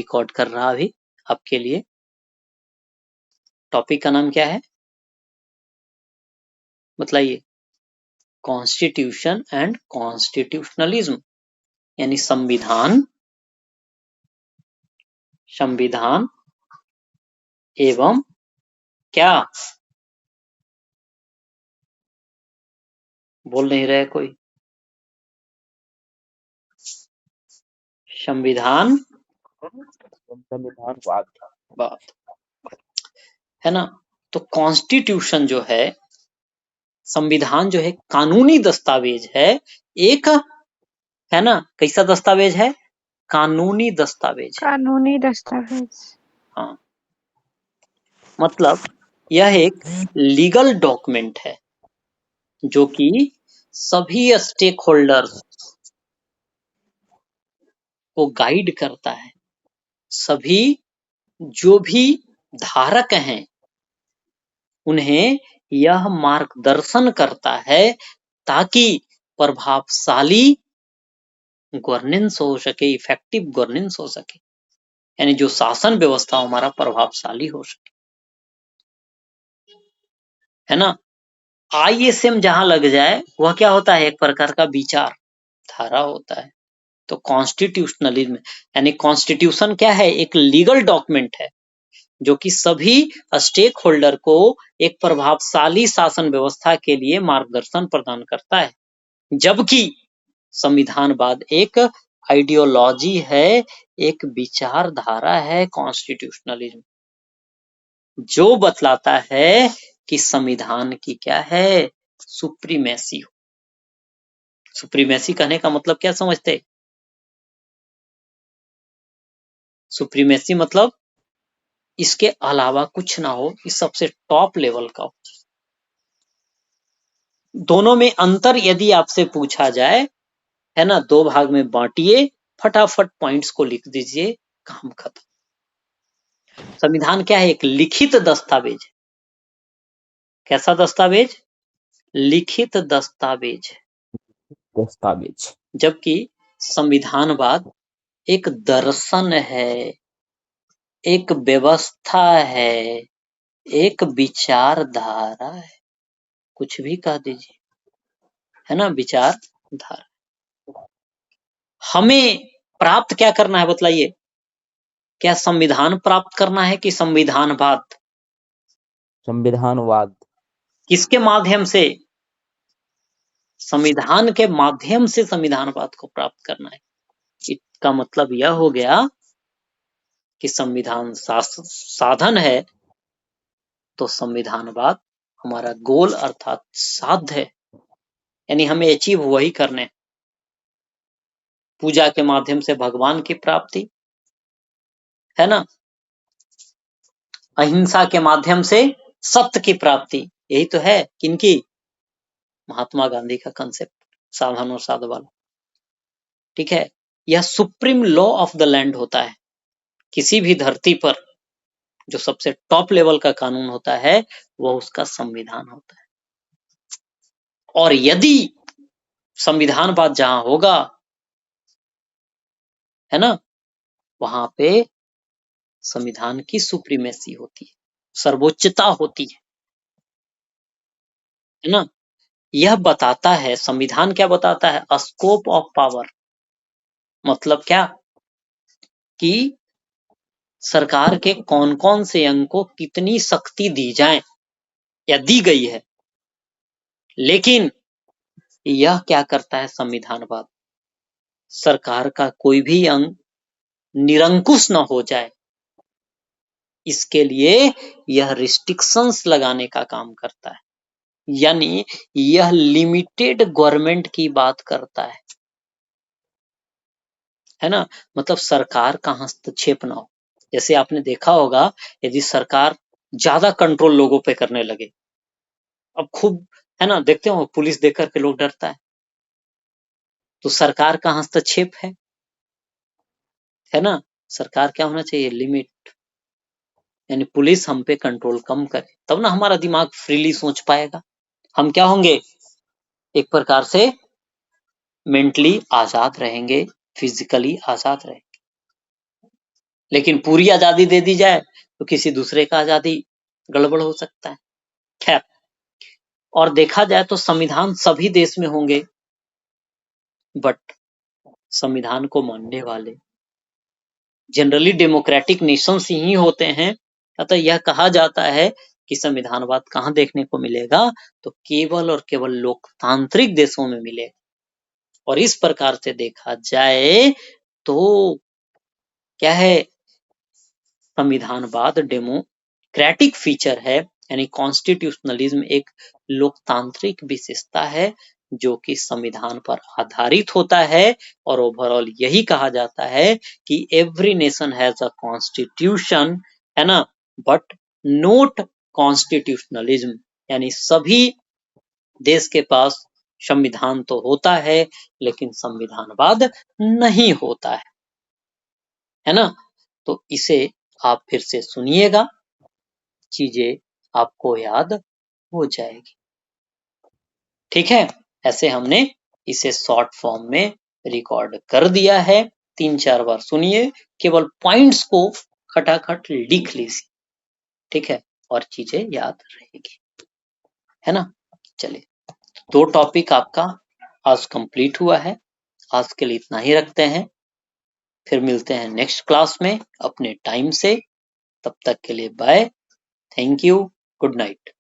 Record कर रहा अभी आपके लिए। टॉपिक का नाम क्या है बताइए? कॉन्स्टिट्यूशन एंड कॉन्स्टिट्यूशनलिज्म, यानी संविधान एवं क्या? बोल नहीं रहे कोई। संविधान बात है ना। तो कॉन्स्टिट्यूशन जो है, संविधान जो है, कानूनी दस्तावेज है। एक है ना, कैसा दस्तावेज है? कानूनी दस्तावेज है। कानूनी दस्तावेज। हाँ, मतलब यह एक लीगल डॉक्यूमेंट है जो कि सभी स्टेक होल्डर्स को गाइड करता है। सभी जो भी धारक हैं उन्हें यह मार्गदर्शन करता है ताकि प्रभावशाली गवर्नेंस हो सके, इफेक्टिव गवर्नेंस हो सके, यानी जो शासन व्यवस्था हमारा प्रभावशाली हो सके, है ना। ISM जहां लग जाए वह क्या होता है? एक प्रकार का विचार धारा होता है। तो कॉन्स्टिट्यूशनलिज्म यानी कॉन्स्टिट्यूशन क्या है? एक लीगल डॉक्यूमेंट है जो कि सभी स्टेक होल्डर को एक प्रभावशाली शासन व्यवस्था के लिए मार्गदर्शन प्रदान करता है। जबकि संविधानवाद एक आइडियोलॉजी है, एक विचारधारा है कॉन्स्टिट्यूशनलिज्म, जो बतलाता है कि संविधान की क्या है? सुप्रीमेसी हो। सुप्रीमेसी कहने का मतलब क्या समझते? सुप्रीमेसी मतलब इसके अलावा कुछ ना हो, इस सबसे टॉप लेवल का हो। दोनों में अंतर यदि आपसे पूछा जाए, है ना, दो भाग में बांटिए, फटाफट पॉइंट्स को लिख दीजिए, काम खत्म। संविधान क्या है? एक लिखित दस्तावेज। कैसा दस्तावेज? लिखित दस्तावेज। जबकि संविधानवाद एक दर्शन है, एक व्यवस्था है, एक विचारधारा है। कुछ भी कह दीजिए, है ना, विचारधारा। हमें प्राप्त क्या करना है बतलाइए? क्या संविधान प्राप्त करना है कि संविधानवाद? संविधानवाद। किसके माध्यम से? संविधान के माध्यम से संविधानवाद को प्राप्त करना है। इसका मतलब यह हो गया कि संविधान साधन है तो संविधानवाद हमारा गोल अर्थात साध्य है, यानी हमें अचीव वही करने। पूजा के माध्यम से भगवान की प्राप्ति, है ना, अहिंसा के माध्यम से सत्य की प्राप्ति, यही तो है किनकी? महात्मा गांधी का कंसेप्ट, साधन और साध वाला। ठीक है, यह supreme law of the land होता है। किसी भी धरती पर जो सबसे टॉप लेवल का कानून होता है वह उसका संविधान होता है। और यदि संविधानवाद जहां होगा, है ना, वहां पे संविधान की सुप्रीमेसी होती है, सर्वोच्चता होती है ना। यह बताता है, संविधान क्या बताता है? Scope of power. मतलब क्या? कि सरकार के कौन कौन से अंग को कितनी शक्ति दी जाए या दी गई है। लेकिन यह क्या करता है संविधानवाद? सरकार का कोई भी अंग निरंकुश न हो जाए, इसके लिए यह रिस्ट्रिक्शंस लगाने का काम करता है। यानी यह लिमिटेड गवर्नमेंट की बात करता है ना। मतलब सरकार का हस्तक्षेप ना हो। जैसे आपने देखा होगा, यदि सरकार ज्यादा कंट्रोल लोगों पे करने लगे, अब खूब, है ना, देखते हो पुलिस देख करके लोग डरता है, तो सरकार का हस्तक्षेप है ना। सरकार क्या होना चाहिए? लिमिट, यानी पुलिस हम पे कंट्रोल कम करे, तब ना हमारा दिमाग फ्रीली सोच पाएगा। हम क्या होंगे? एक प्रकार से मेंटली आजाद रहेंगे, फिजिकली आजाद रहेंगे। लेकिन पूरी आजादी दे दी जाए तो किसी दूसरे का आजादी गड़बड़ हो सकता है। खैर, और देखा जाए तो संविधान सभी देश में होंगे, बट संविधान को मानने वाले जनरली डेमोक्रेटिक नेशंस ही होते हैं। अतः यह कहा जाता है कि संविधानवाद कहाँ देखने को मिलेगा, तो केवल और केवल लोकतांत्रिक देशों में मिलेगा। और इस प्रकार से देखा जाए तो क्या है, संविधानवाद डेमोक्रेटिक फीचर है, यानी कॉन्स्टिट्यूशनलिज्म एक लोकतांत्रिक विशेषता है जो कि संविधान पर आधारित होता है। और ओवरऑल यही कहा जाता है कि every nation has a constitution, है ना, बट नोट कॉन्स्टिट्यूशनलिज्म, यानी सभी देश के पास संविधान तो होता है लेकिन संविधानवाद नहीं होता है ना। तो इसे आप फिर से सुनिएगा, चीजें आपको याद हो जाएगी। ठीक है, ऐसे हमने इसे शॉर्ट फॉर्म में रिकॉर्ड कर दिया है। 3-4 बार सुनिए, केवल पॉइंट्स को खटाखट लिख लीजिए, ठीक है, और चीजें याद रहेगी, है ना। चलिए, 2 टॉपिक आपका आज कंप्लीट हुआ है। आज के लिए इतना ही रखते हैं, फिर मिलते हैं नेक्स्ट क्लास में अपने टाइम से। तब तक के लिए bye, thank you, good night.